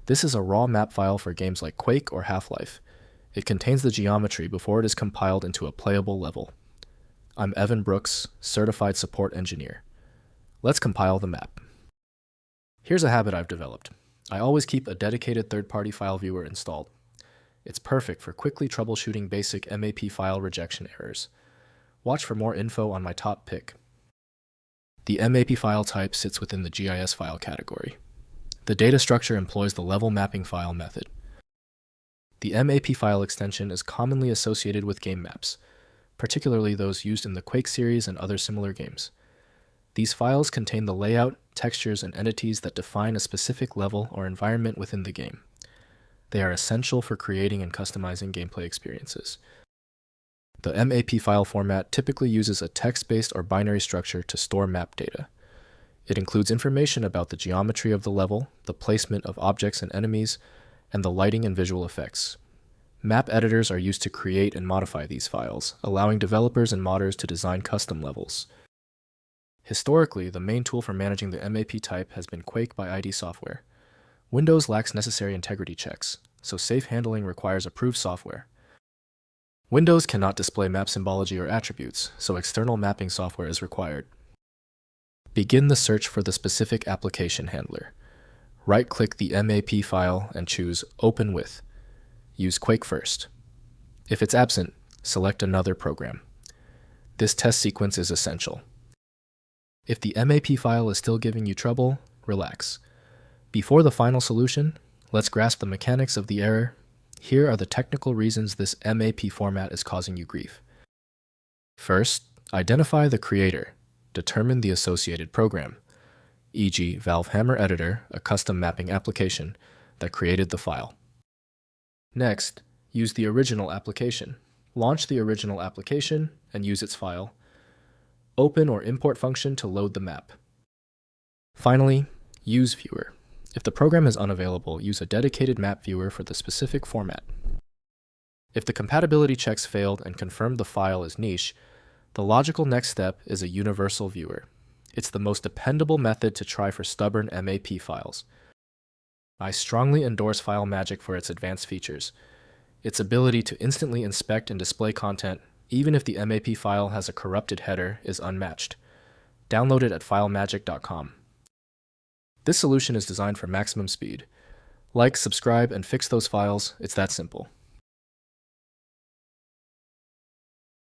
This is a raw map file for games like Quake or Half-Life. It contains the geometry before it is compiled into a playable level. I'm Evan Brooks, Certified Support Engineer. Let's compile the map. Here's a habit I've developed. I always keep a dedicated third-party file viewer installed. It's perfect for quickly troubleshooting basic MAP file rejection errors. Watch for more info on my top pick. The MAP file type sits within the GIS file category. The data structure employs the level mapping file method. The MAP file extension is commonly associated with game maps, particularly those used in the Quake series and other similar games. These files contain the layout, textures, and entities that define a specific level or environment within the game. They are essential for creating and customizing gameplay experiences. The MAP file format typically uses a text-based or binary structure to store map data. It includes information about the geometry of the level, the placement of objects and enemies, and the lighting and visual effects. Map editors are used to create and modify these files, allowing developers and modders to design custom levels. Historically, the main tool for managing the MAP type has been Quake by ID software. Windows lacks necessary integrity checks, so safe handling requires approved software. Windows cannot display map symbology or attributes, so external mapping software is required. Begin the search for the specific application handler. Right-click the MAP file and choose Open With. Use Quake first. If it's absent, select another program. This test sequence is essential. If the MAP file is still giving you trouble, relax. Before the final solution, let's grasp the mechanics of the error. Here are the technical reasons this MAP format is causing you grief. First, identify the creator. Determine the associated program, e.g. Valve Hammer Editor, a custom mapping application that created the file. Next, use the original application. Launch the original application and use its file. Open or import function to load the map. Finally, use viewer. If the program is unavailable, use a dedicated map viewer for the specific format. If the compatibility checks failed and confirmed the file is niche, the logical next step is a universal viewer. It's the most dependable method to try for stubborn MAP files. I strongly endorse FileMagick for its advanced features. Its ability to instantly inspect and display content, even if the MAP file has a corrupted header, is unmatched. Download it at filemagick.com. This solution is designed for maximum speed. Like, subscribe, and fix those files. It's that simple.